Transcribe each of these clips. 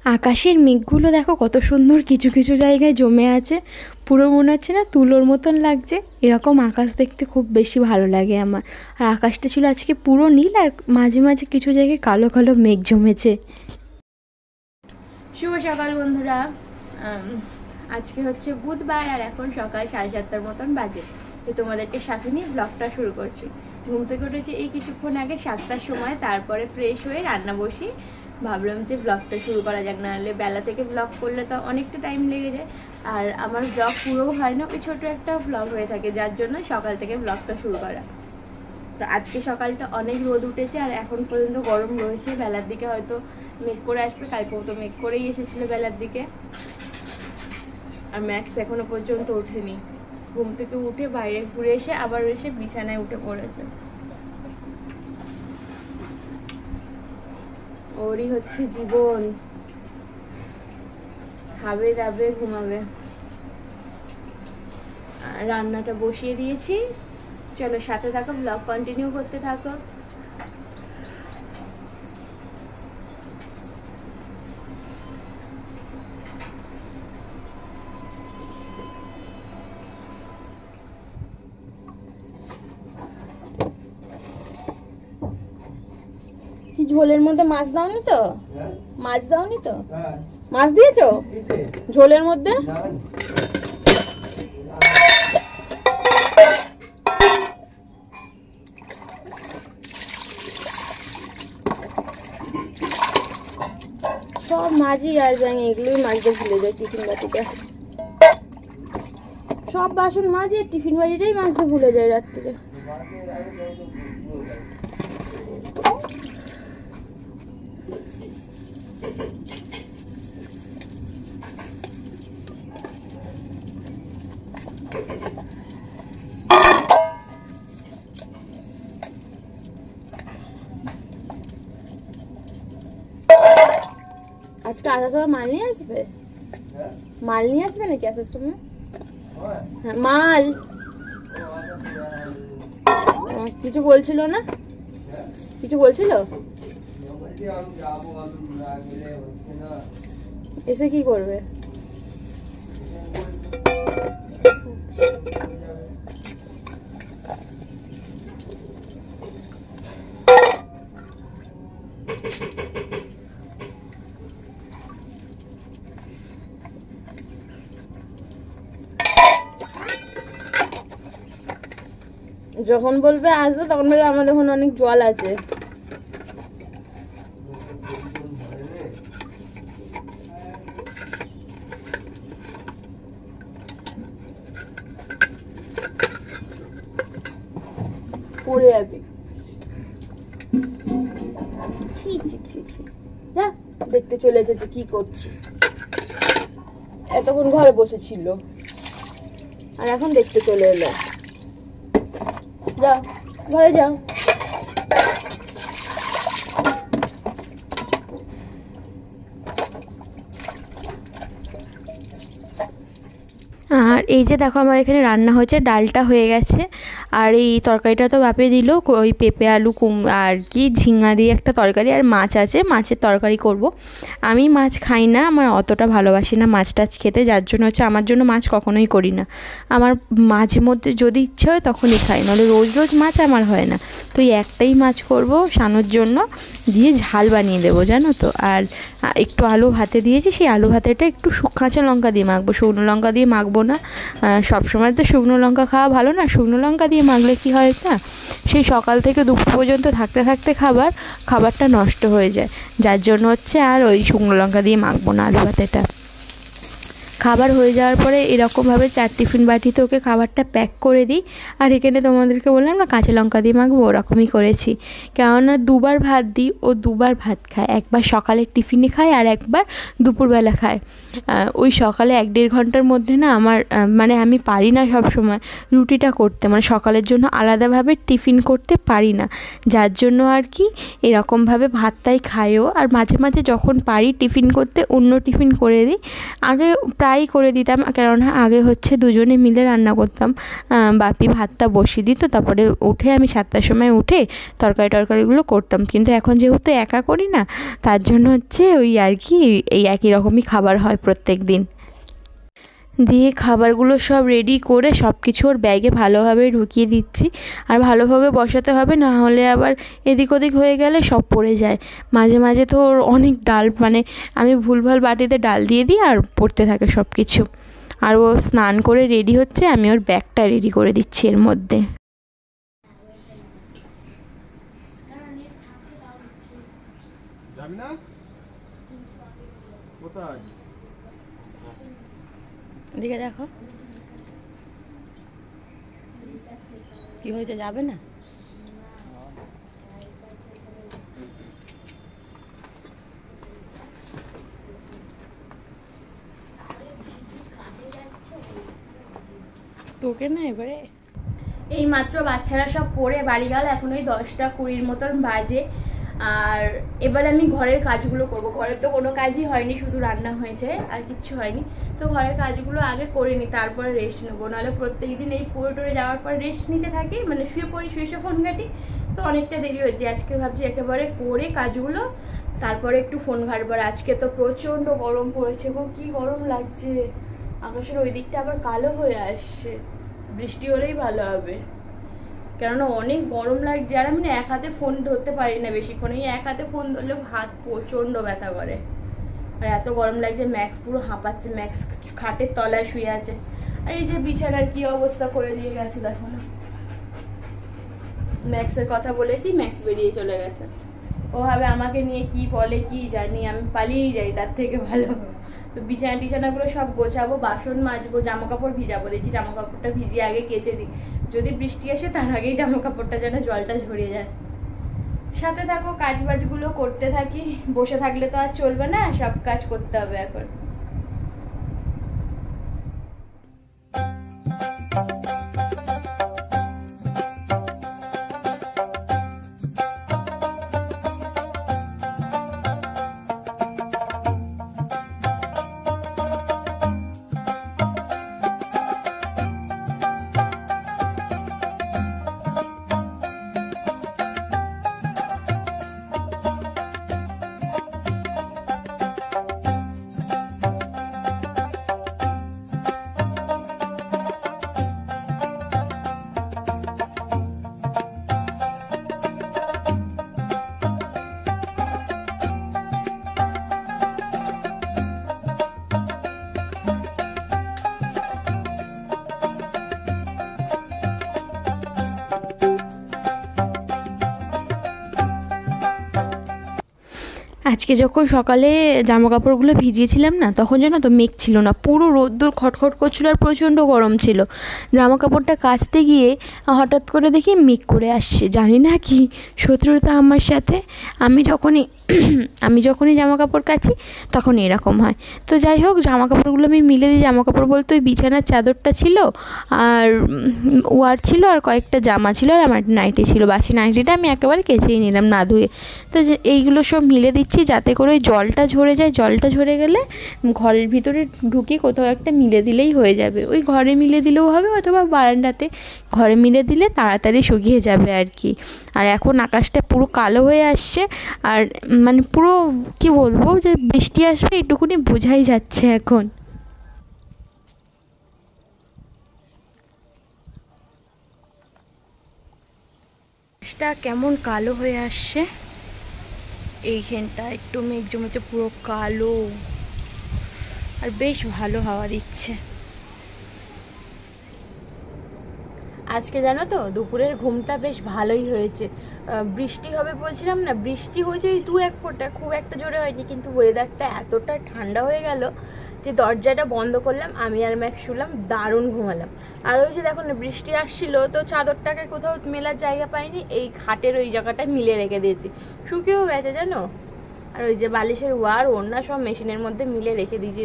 আকাশের মেঘগুলো দেখো কত সুন্দর, কিছু কিছু জায়গায় জমে আছে, পুরো মনে হচ্ছে না তুলোর মতন লাগছে। এরকম আকাশ দেখতে খুব বেশি ভালো লাগে আমার। আর আকাশটা ছিল আজকে পুরো নীল, আর মাঝে মাঝে কিছু জায়গায় কালো কালো মেঘ জমেছে। শুভ সকাল বন্ধুরা, আজকে হচ্ছে বুধবার আর এখন সকাল 7:30 মতন বাজে। তো তোমাদেরকে সাথে নিয়ে ব্লগটা শুরু করছি। ঘুম থেকে উঠেছি এই কিছুক্ষণ আগে 7টার সময়, তারপরে ফ্রেশ হয়ে রান্না বসি। ভাবলাম যে ব্লগটা শুরু করা যাক, নাহলে বেলা থেকে ব্লগ করলে তো অনেকটা টাইম লেগে যায়, আর আমার ব্লগ পুরো হয় না, ওই ছোটো একটা ব্লগ হয়ে থাকে, যার জন্য সকাল থেকে ব্লগটা শুরু করা। তো আজকে সকালটা অনেক রোদ উঠেছে আর এখন পর্যন্ত গরম রয়েছে। বেলার দিকে হয়তো মেঘ করে আসবে, কালকেও তো মেঘ করেই এসেছিলো বেলার দিকে। আর ম্যাক্স এখনো পর্যন্ত ওঠেনি, ঘুম থেকে উঠে বাইরে ঘুরে এসে আবার এসে বিছানায় উঠে পড়েছে। ওরই হচ্ছে জীবন, খাবে দাবে ঘুমাবে। রান্নাটা বসিয়ে দিয়েছি, চলো সাথে থাকো, ব্লগ কন্টিনিউ করতে থাকো। ঝোলের মধ্যে মাছ দাওনি তো? মাছ দাওনি তো? মাছ দিয়েছো ঝোলের মধ্যে? সব মাছই আর ব্যাঙ এগুলোই মাছটা ভুলে যায় টিফিন বাটিতে। সব বাসন মাঝে টিফিন বাটিটাই মাছটা ভুলে যায় রাত্রিরে। আজকে আসার সময় মাল নিয়ে আসবে? মাল নিয়ে আসবে নাকি আসার সময়? হ্যাঁ, মাল কিছু বলছিল না? কিছু বলছিল? এসে কি করবে? যখন বলবে আসবে তখন বলবে আমাদের এখন অনেক জল আছে। পড়ে যাবি। যা দেখতে চলে এসেছে কি করছি। এতক্ষণ ঘরে বসেছিল আর এখন দেখতে চলে এলো। যাও ঘরে যাও। আর এই যে দেখো আমার এখানে রান্না হয়েছে, ডালটা হয়ে গেছে, আর এই তরকারিটা তো বাপে দিল, ওই পেঁপে আলু আর কি ঝিঙা দিয়ে একটা তরকারি, আর মাছ আছে, মাছের তরকারি করব। আমি মাছ খাই না, আমার অতটা ভালোবাসি না মাছ টাছ খেতে, যার জন্য হচ্ছে আমার জন্য মাছ কখনোই করি না। আমার মাঝে মধ্যে যদি ইচ্ছে হয় তখনই খাই, নাহলে রোজ রোজ মাছ আমার হয় না। তো এই একটাই মাছ করব শানুর জন্য, দিয়ে ঝাল বানিয়ে দেবো জানো তো। আর একটু আলু ভাতে দিয়েছি, সেই আলু ভাতেটা একটু কাঁচা লঙ্কা দিয়ে মাখবো, শুকনো লঙ্কা দিয়ে মাখবো না। সবসময় তো শুকনো লঙ্কা খাওয়া ভালো না, শুকনো লঙ্কা দিয়ে মাখলে কি হয় না, সেই সকাল থেকে দুপুর পর্যন্ত থাকতে থাকতে খাবারটা নষ্ট হয়ে যায়, যার জন্য হচ্ছে আর ওই শুকনো লঙ্কা দিয়ে মাখবো না আলু ভাতেটা। খাবার হয়ে যাওয়ার পরে এরকমভাবে 4 টিফিন বাটিতে ওকে খাবারটা প্যাক করে দিই। আর এখানে তোমাদেরকে বললাম না কাঁচা লঙ্কা দিয়ে মাখবো, ওরকমই করেছি। কেননা দুবার ভাত দিই, ও দুবার ভাত খায়, একবার সকালের টিফিনে খায় আর একবার দুপুরবেলা খায়। ওই সকালে 1-1.5 ঘন্টার মধ্যে না আমার মানে আমি পারি না সব সময় রুটিটা করতে, মানে সকালের জন্য আলাদাভাবে টিফিন করতে পারি না, যার জন্য আর কি এরকমভাবে ভাতটাই খায়ও। আর মাঝে মাঝে যখন পারি টিফিন করতে, অন্য টিফিন করে দিই। আগে প্রায় তাই করে দিতাম, কেননা আগে হচ্ছে দুজনে মিলে রান্না করতাম। বাপি ভাতটা বসিয়ে দিত, তারপরে উঠে আমি 7টার সময় উঠে তরকারিগুলো করতাম। কিন্তু এখন যেহেতু একা করি না, তার জন্য হচ্ছে ওই আর কি এই একই রকমই খাবার হয় প্রত্যেক দিন। দিয়ে খাবারগুলো সব রেডি করে সব কিছু ওর ব্যাগে ভালোভাবে ঢুকিয়ে দিচ্ছি। আর ভালোভাবে বসাতে হবে, না হলে আবার এদিক ওদিক হয়ে গেলে সব পড়ে যায়। মাঝে মাঝে তো ওর অনেক ডাল, মানে আমি ভুলভাল বাটিতে ডাল দিয়ে দিই আর পড়তে থাকে সব কিছু। আর ও স্নান করে রেডি হচ্ছে, আমি ওর ব্যাগটা রেডি করে দিচ্ছি এর মধ্যে। এদিকে দেখো কি হয়েছে, যাবে না? তোকে না এবারে এই মাত্র বাচ্চারা সব পড়ে বাড়ি গেল, এখন ওই 10টা 20 মতন বাজে। আর এবার আমি ঘরের কাজগুলো করব। ঘরের তো কোনো কাজই হয়নি, শুধু রান্না হয়েছে, আর কিচ্ছু হয়নি। তো ঘরের কাজগুলো আগে করে নিই, তারপরে রেস্ট নেবো। নাহলে প্রত্যেকদিন এই পড়ে টরে যাওয়ার পর রেস্ট নিতে থাকি, মানে শুয়ে পড়ি, শুয়ে ফোন ঘাঁটি, তো অনেকটা দেরি হয়ে যায়। আজকে ভাবছি একেবারে করে কাজগুলো তারপরে একটু ফোন ঘাঁটবো। আজকে তো প্রচণ্ড গরম পড়েছে গো, কি গরম লাগছে। আকাশের ওই দিকটা আবার কালো হয়ে আসছে, বৃষ্টি হলেই ভালো হবে, কেননা অনেক গরম লাগছে। আর আমি না এক হাতে ফোন ধরতে পারি না বেশিক্ষণ, এই এক হাতে ফোন ধরলে হাত প্রচণ্ড ব্যথা করে। আর এত গরম লাগছে, ম্যাক্স পুরো হাঁপাচ্ছে। ম্যাক্স খাটের তলায় শুয়ে আছে। আর এই যে বিছানার কি অবস্থা করে দিয়ে গেছে দেখো না। ম্যাক্সের কথা বলেছি, ম্যাক্স বেরিয়ে চলে গেছে। ও ভাবে আমাকে নিয়ে কি বলে কি জানি, আমি পালিয়েই যাই তার থেকে ভালো। তো বিছানাগুলো সব গোছাবো, বাসন মাজবো, জামা কাপড় ভিজাবো। দেখি জামা কাপড়টা ভিজিয়ে আগে কেচে দিই, যদি বৃষ্টি আসে তার আগেই জামা কাপড়টা যেন জলটা ঝরিয়ে যায়। সাথে থাকো, কাজ বাজগুলো করতে থাকি। বসে থাকলে তো আর চলবে না, সব কাজ করতে হবে এখন। আজকে যখন সকালে জামা কাপড়গুলো ভিজিয়েছিলাম না, তখন জানো তো মেঘ ছিল না, পুরো রোদ্দুর খটখট করছিল আর প্রচণ্ড গরম ছিল। জামা কাপড়টা কাচতে গিয়ে হঠাৎ করে দেখি মেঘ করে আসছে, জানি না কি শত্রুতা আমার সাথে। আমি যখনই জামা কাপড় কাচি তখন এরকম হয়। তো যাই হোক, জামা কাপড়গুলো আমি মিলে দিই। জামা কাপড় বলতে ওই বিছানার চাদরটা ছিল, আর ওয়ার ছিল, আর কয়েকটা জামা ছিল, আর আমার নাইটি ছিল। বাসি নাইটিটা আমি একেবারে কেচেই নিলাম না ধুয়ে। তো এইগুলো সব মিলে দিচ্ছি যাতে করে ওই জলটা ঝরে যায়। জলটা ঝরে গেলে ঘরের ভিতরে ঢুকিয়ে কোথাও একটা মিলে দিলেই হয়ে যাবে। ওই ঘরে মিলে দিলেও হবে, অথবা বারান্দাতে ঘরে মিলে দিলে তাড়াতাড়ি শুকিয়ে যাবে আর কি। আর এখন আকাশটা পুরো কালো হয়ে আসছে, আর মানে পুরো কি বলবো, যে বৃষ্টি আসবে এটুকুনি বোঝাই যাচ্ছে এখন। আকাশটা কেমন কালো হয়ে আসছে, এইখানটা একটু মেঘ জমেছে, পুরো কালো, আর বেশ ভালো হাওয়া দিচ্ছে। আজকে জানো তো দুপুরের ঘুমটা বেশ ভালোই হয়েছে। বৃষ্টি হবে বলছিলাম না, বৃষ্টি হয়েছে ওই 2-1 ফোঁটা, খুব একটা জোরে হয়নি, কিন্তু ওয়েদারটা এতটা ঠান্ডা হয়ে গেল যে দরজাটা বন্ধ করলাম, আমি আর ম্যাক্স শুলাম, দারুণ ঘুমালাম। আর ওই যে দেখো না বৃষ্টি আসছিল, তো চাদরটাকে কোথাও মেলার জায়গা পাইনি, এই খাটের ওই জায়গাটায় মিলে রেখে দিয়েছি, শুকিয়েও গেছে জানো। আর ওই যে বালিশের ওয়ার ওড়না সব মেশিনের মধ্যে মিলে রেখে দিয়েছি।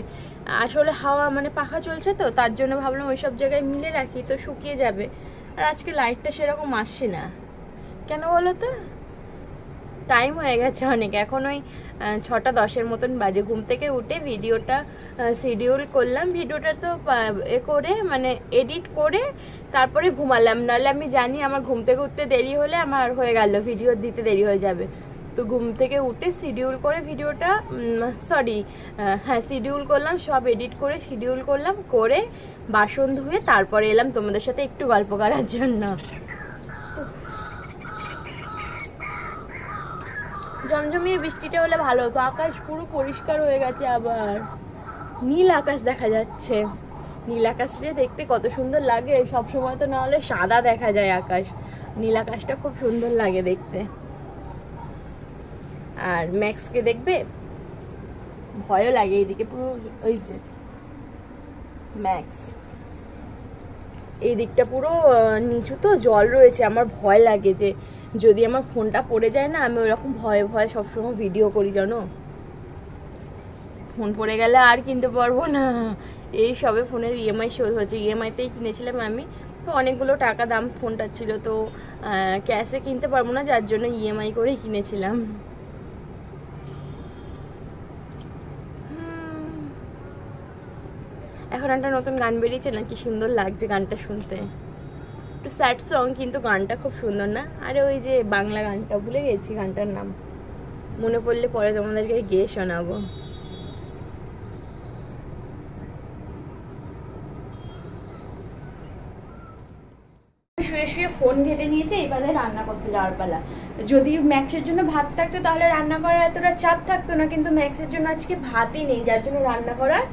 আসলে হাওয়া মানে পাখা চলছে তো, তার জন্য ভাবলাম ওই সব জায়গায় মিলে রাখি, তো শুকিয়ে যাবে। আর আজকে লাইটটা সেরকম আসছে না, কেন বলো তো? টাইম হয়ে গেছে অনেক, এখন ওই 6:10 মতন বাজে। ঘুম থেকে উঠে ভিডিওটা শিডিউল করলাম, ভিডিওটা তো করে মানে এডিট করে তারপরে ঘুমালাম, নাহলে আমি জানি আমার ঘুম থেকে উঠতে দেরি হলে আমার হয়ে গেল, ভিডিও দিতে দেরি হয়ে যাবে। তো ঘুম থেকে উঠে শিডিউল করে ভিডিওটা শিডিউল করলাম, সব এডিট করে শিডিউল করলাম, করে বাসন ধুয়ে তারপরে এলাম তোমাদের সাথে একটু গল্প করার জন্য। জমজমিয়ে বৃষ্টিটা হলে ভালো হতো, আকাশ পুরো পরিষ্কার হয়ে গেছে, আবার নীল আকাশ দেখা যাচ্ছে। নীল আকাশটা দেখতে কত সুন্দর লাগে, সবসময় তো না হলে সাদা দেখা যায় আকাশ, নীল আকাশটা খুব সুন্দর লাগে দেখতে। আর ম্যাক্সকে দেখবে ভয়ও লাগে, এইদিকে পুরো ওই যে ম্যাক্স, এই দিকটা পুরো নিচু তো জল রয়েছে, আমার ভয় লাগে যে যদি আমার ফোনটা পড়ে যায় না, আমি ওইরকম ভয়ে ভয়ে সবসময় ভিডিও করি জানো। ফোন পড়ে গেলে আর কিনতে পারবো না, এই সবে ফোনের ইএমআই শোধ হচ্ছে, ইএমআইতেই কিনেছিলাম আমি, তো অনেকগুলো টাকা দাম ফোনটা ছিল, তো ক্যাশে কিনতে পারবো না, যার জন্য ইএমআই করেই কিনেছিলাম। এখন একটা নতুন গান বেরিয়েছে না, কি সুন্দর লাগছে গানটা শুনতে, একটু স্যাড সং কিন্তু গানটা খুব সুন্দর না? আরে ওই যে বাংলা গানটা, ভুলে গেছি গানটার নাম, মনে পড়লে পরে তোমাদেরকে গেয়ে শোনাবো। শুয়ে শুয়ে ফোন ঘেটে নিয়েছে, এবারে রান্না করতে যাওয়ার পালা। যদি ম্যাক্সের জন্য ভাত থাকতো তাহলে রান্না করার এতটা চাপ থাকতো না, কিন্তু ম্যাক্সের জন্য আজকে ভাতই নেই, যার জন্য রান্না করার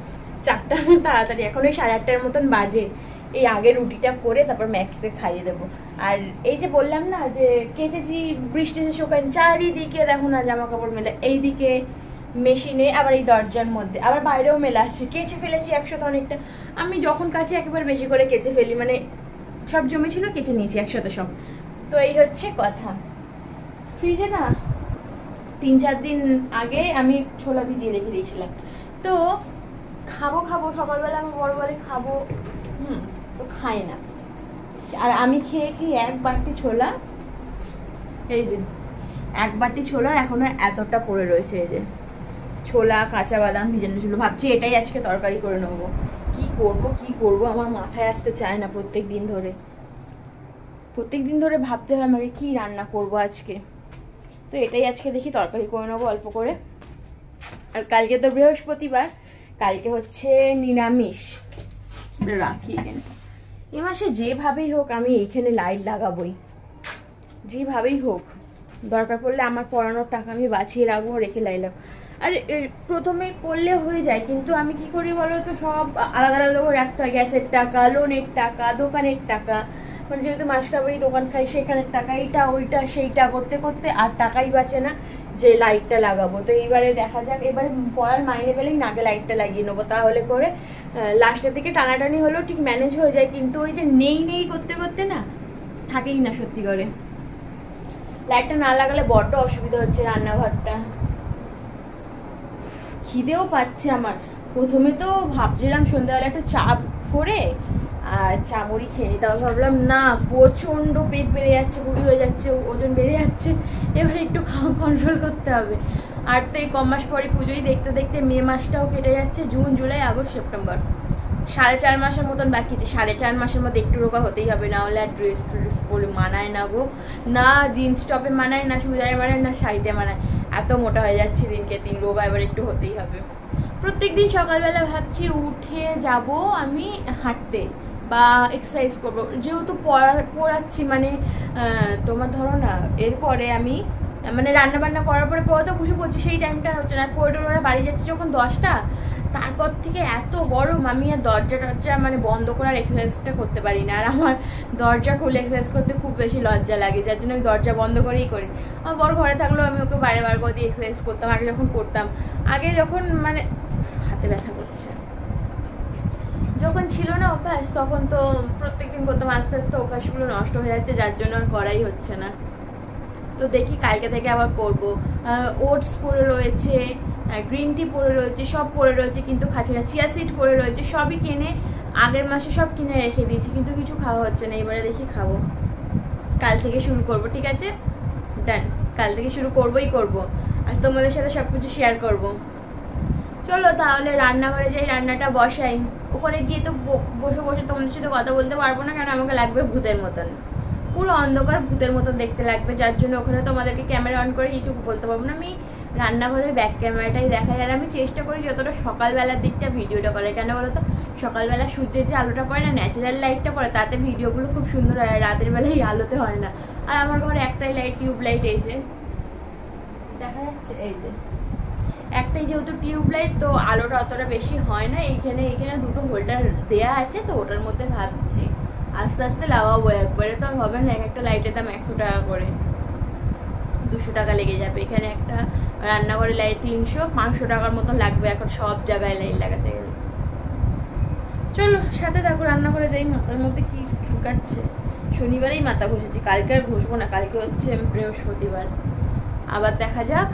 চাপটা তাড়াতাড়ি। এখন ওই 8:30 মতন বাজে, এই আগে রুটিটা করে তারপর ম্যাক্সকে খাইয়ে দেবো। আর এই যে বললাম না যে কেচেছি, বৃষ্টিতে শোকান, চারিদিকে দেখো না জামা কাপড় মেলে, এইদিকে মেশিনে, আবার এই দরজার মধ্যে, আবার বাইরেও মেলা আছে, কেচে ফেলেছি একসাথে অনেকটা। আমি যখন কাছে একেবারে বেশি করে কেচে ফেলি, মানে সব জমে ছিল, কেচে নিয়েছি একসাথে সব। তো এই হচ্ছে কথা। ফ্রিজে না 3-4 দিন আগে আমি ছোলা ভিজিয়ে রেখে দিয়েছিলাম, তো খাবো সকালবেলা আমার বড় বলে খাবো, তো খাই না। আর আমি খেয়ে এক বাটি ছোলা, এই যে এক বাটি ছোলা এখনো এতটা পড়ে রয়েছে, এই যে ছোলা কাঁচা বাদাম ভিজানো ছিল, ভাবছি এটাই আজকে তরকারি করে নেবো। কি করব আমার মাথায় আসতে চায় না, প্রত্যেক দিন ধরে ভাবতে হয় আমাকে কি রান্না করব আজকে। তো এটাই আজকে দেখি তরকারি করে নেবো অল্প করে। আর কালকে তো বৃহস্পতিবার, কালকে হচ্ছে নিরামিষ রাখি। এখানে এ মাসে যেভাবেই হোক আমি এইখানে লাইট লাগাবোই, যেভাবেই হোক, দরকার পড়লে আমার পড়ানোর টাকা আমি বাঁচিয়ে রাখবো, রেখে লাইট লাগাবো। আর প্রথমে করলে হয়ে যায়, কিন্তু আমি কি করি বলো তো, সব আলাদা আলাদা করে রাখতে হয়, গ্যাসের টাকা, লোনের টাকা, দোকানের টাকা, মানে যেহেতু মাসকাবারি দোকান খাই সেখানের টাকা, এইটা ওইটা সেইটা করতে করতে আর টাকাই বাঁচে না যে লাইটটা লাগাবো। তো এইবারে দেখা যাক, এবারে পড়ার মাইনে পেলেই নাকে লাইটটা লাগিয়ে নেবো, তাহলে করে লাস্টের দিকে টানাটানি হলেও ঠিক ম্যানেজ হয়ে যায়। কিন্তু ওই যে নেই করতে করতে না থাকেই না, সত্যি করে লাইটটা না লাগালে বড্ড অসুবিধা হচ্ছে রান্নাঘরটা। খিদেও পাচ্ছে আমার, প্রথমে তো ভাবছিলাম সন্ধ্যাবেলা একটু চা করে আর চামড়ি খেয়ে নিই, তাও ভাবলাম না, প্রচন্ড পেট বেড়ে যাচ্ছে, বুড়ি হয়ে যাচ্ছে, ওজন বেড়ে যাচ্ছে, এবারে একটু খাওয়া কন্ট্রোল করতে হবে। আর তো এই কম মাস পরে পুজোই দেখতে দেখতে মে মাসটাও কেটে যাচ্ছে, জুন জুলাই আগস্ট সেপ্টেম্বর, 4.5 মাসের মতন বাকি। 4.5 মাসের মধ্যে একটু রোগা হতেই হবে, না হলে আর ড্রেস পরে মানায় না গো, না জিন্স টপে মানায়, না চুড়িদারে মানায়, না শাড়িতে মানায়, এত মোটা হয়ে যাচ্ছে দিনকে দিন, রোগা এবার একটু হতেই হবে। প্রত্যেকদিন সকালবেলা ভাবছি উঠে যাব আমি হাঁটতে বা এক্সারসাইজ করবো, যেহেতু পড়াচ্ছি, মানে তোমার ধরো না, এরপরে আমি মানে রান্না বান্না করার পরে পড়াতে বসে পড়ছি, সেই টাইমটা হচ্ছে না, পড়ে বাড়ি যাচ্ছি যখন 10টা, তারপর থেকে এত গরম, আমি আর দরজা মানে বন্ধ করার এক্সারসাইজটা করতে পারি না। আর আমার দরজা খুলে এক্সারসাইজ করতে খুব বেশি লজ্জা লাগে, যার জন্য আমি দরজা বন্ধ করেই করি। আমার বড় ঘরে থাকলেও আমি ওকে বাইরে বার করে দিয়ে এক্সারসাইজ করতাম, আগে যখন করতাম, আগে যখন মানে হাতে ব্যথা করছে, যখন ছিল না অভ্যাস, তখন তো প্রত্যেকদিন করতাম, আস্তে আস্তে অভ্যাসগুলো নষ্ট হয়ে যাচ্ছে, যার জন্য আর করাই হচ্ছে না। তো দেখি কালকে থেকে আবার করবো। ওটস পড়ে রয়েছে, গ্রিন টি পড়ে রয়েছে, সব পড়ে রয়েছে, কিন্তু খাচ্ছি না। চিয়া সিড পড়ে রয়েছে, সবই কিনে আগের মাসে সব কিনে রেখে দিয়েছি, কিন্তু কিছু খাওয়া হচ্ছে না। এবারে দেখি খাবো, কাল থেকে শুরু করব, ঠিক আছে, ডান, কাল থেকে শুরু করবই করব। আর তোমাদের সাথে সবকিছু শেয়ার করব। চলো তাহলে রান্নাঘরে যাই, রান্নাটা বসাই। ওখানে গিয়ে তো বসে বসে তোমাদের সাথে কথা বলতে পারবো না, কারণ আমাকে লাগবে ভূতের মতন, পুরো অন্ধকার ভূতের মতন দেখতে লাগবে, যার জন্য ওখানে তোমাদেরকে ক্যামেরা অন করে কিছু বলতে পারবো না। আমি রান্নাঘরে ব্যাক ক্যামেরাটাই দেখাই। আর আমি চেষ্টা করি যতটা সকালবেলার দিকটা ভিডিওটা করে, কেন বলো তো, সকালবেলা সূর্যের যে আলোটা পড়ে না, ন্যাচারাল লাইটটা পড়ে, তাতে ভিডিওগুলো খুব সুন্দর হয়। রাতের বেলায় আলোতে হয় না। আর আমার ঘরে একটাই লাইট, টিউব লাইট, এই যে দেখা যাচ্ছে, এই যে একটাই যেহেতু টিউব লাইট, তো আলোটা অতটা বেশি হয় না। এইখানে দুটো হোল্ডার দেয়া আছে, তো ওটার মধ্যে ভাবছি আস্তে আস্তে লাগাবো। একবারে তো আর হবে না, এক একটা লাইটের দাম 100 টাকা করে, 200 টাকা লেগে যাবে। এখানে একটা রান্নাঘরে লাইট 300-500 টাকার মতন লাগবে এখন সব জায়গায় লাইট লাগাতে গেলে। চলো সাথে দেখো, রান্নাঘরে যাই। মাথার মধ্যে কি ঢুকাচ্ছে, শনিবারেই মাথা ঘষেছি, কালকে আর ঘষবো না, কালকে হচ্ছে বৃহস্পতিবার, আবার দেখা যাক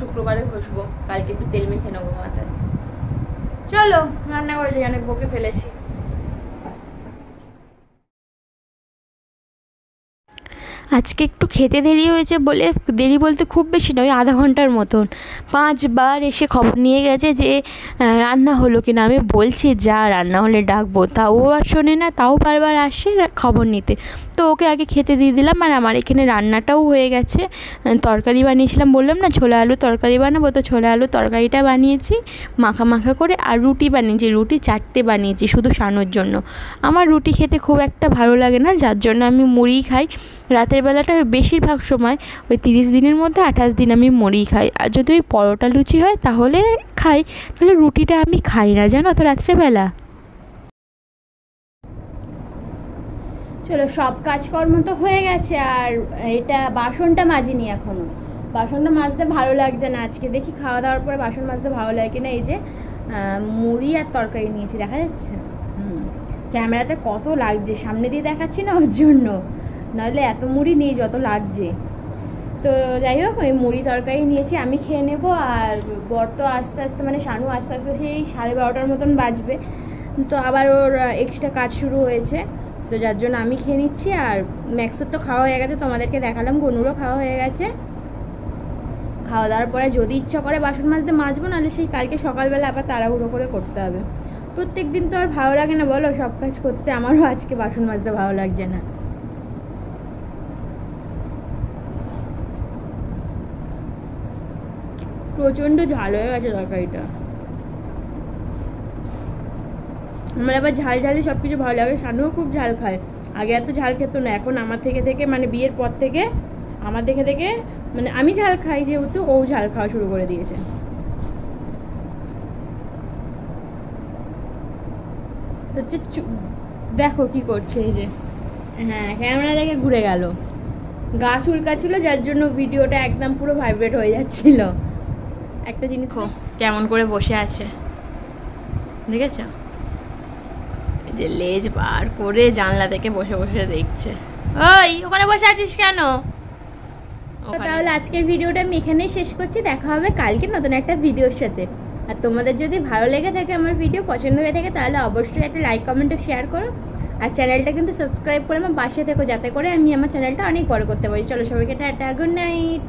শুক্রবারে ঘষবো, কালকে একটু তেল মেখে নেবো মাথায়। চলো রান্নাঘরে যাই, অনেক বকে ফেলেছি। আজকে একটু খেতে দেরি হয়েছে বলে, দেরি বলতে খুব বেশি নয়, আধা ঘন্টার মতন। 5 বার এসে খবর নিয়ে গেছে যে রান্না হলো কিনা। আমি বলছি যা রান্না হলে ডাকবো, তাও আর শোনে না, তাও বারবার আসে খবর নিতে। তো ওকে আগে খেতে দিয়ে দিলাম। আর আমার এখানে রান্নাটাও হয়ে গেছে। তরকারি বানিয়েছিলাম, বললাম না ছোলা আলু তরকারি বানাবো, তো ছোলা আলু তরকারিটা বানিয়েছি মাখা মাখা করে। আর রুটি বানিয়েছি, রুটি 4টে বানিয়েছি শুধু শানুর জন্য। আমার রুটি খেতে খুব একটা ভালো লাগে না, যার জন্য আমি মুড়িই খাই। রাতের বেলাটা বেশিরভাগ সময় ওই 30 দিনের মধ্যে 28 দিন আমি মুড়ি খাই। আর যদি ওই পরোটা লুচি হয় তাহলে খাই, তাহলে রুটিটা আমি খাই না, জানো তো রাত্রেবেলা। চলো সব কাজকর্ম তো হয়ে গেছে, আর এটা বাসনটা মাজিনি এখনো। বাসনটা মাজতে ভালো লাগছে না আজকে, দেখি খাওয়া দাওয়ার পরে বাসন মাজতে ভালো লাগে কিনা। এই যে মুড়ি আর তরকারি নিয়েছি, দেখা যাচ্ছে ক্যামেরাতে কত লাগছে, সামনে দিয়ে দেখাচ্ছি না ওর জন্য, নাহলে এত মুড়ি নেই যত লাগছে। তো যাই হোক, ওই মুড়ি তরকারি নিয়েছি, আমি খেয়ে নেবো। আর বর তো আস্তে আস্তে, মানে শানু আস্তে আস্তে সেই 12:30টার মতন বাজবে, তো আবার ওর এক্সট্রা কাজ শুরু হয়েছে, তো যার জন্য আমি খেয়ে নিচ্ছি। আর ম্যাক্সের তো খাওয়া হয়ে গেছে, তোমাদেরকে দেখালাম, গনুরও খাওয়া হয়ে গেছে। খাওয়া দাওয়ার পরে যদি ইচ্ছা করে বাসন মাজতে মাজবো, নাহলে সেই কালকে সকালবেলা আবার তাড়াহুড়ো করে করতে হবে। প্রত্যেক দিন তো আর ভালো লাগে না বলো সব কাজ করতে, আমারও আজকে বাসন মাজতে ভালো লাগছে না। প্রচণ্ড ঝাল হয়ে গেছে তরকারিটা। আমার আবার ঝাল ঝালে সব কিছু ভালো লাগে, শানুও খুব ঝাল খায়। আগে এত ঝাল খেত না, এখন আমার থেকে থেকে, মানে বিয়ের পর থেকে আমার দেখে দেখে, মানে আমি ঝাল খাই যেহেতু, ও ঝাল খাওয়া শুরু করে দিয়েছে। হচ্ছে দেখো কি করছে, এই যে হ্যাঁ ক্যামেরা দেখে ঘুরে গেল, গা চুলকাচ্ছিল, যার জন্য ভিডিওটা একদম পুরো ভাইব্রেট হয়ে যাচ্ছিল। একটা জিনিস কেমন করে বসে আছে দেখেছ, যে লেজ বার করে জানলা থেকে বসে বসে দেখছে। ওই ওখানে বসে আছিস কেন? তাহলে আজকের ভিডিওটা আমি এখানেই শেষ করছি, দেখা হবে কালকে নতুন একটা ভিডিওর সাথে। আর তোমাদের যদি ভালো লেগে থাকে, আমার ভিডিও পছন্দ হয়ে থাকে, তাহলে অবশ্যই একটা লাইক কমেন্ট শেয়ার করো। আর চ্যানেলটা কিন্তু সাবস্ক্রাইব করে আমার পাশে থেকো, যাতে করে আমি আমার চ্যানেলটা অনেক বড় করতে পারি। চলো সবাইকে টাটা, গুড নাইট।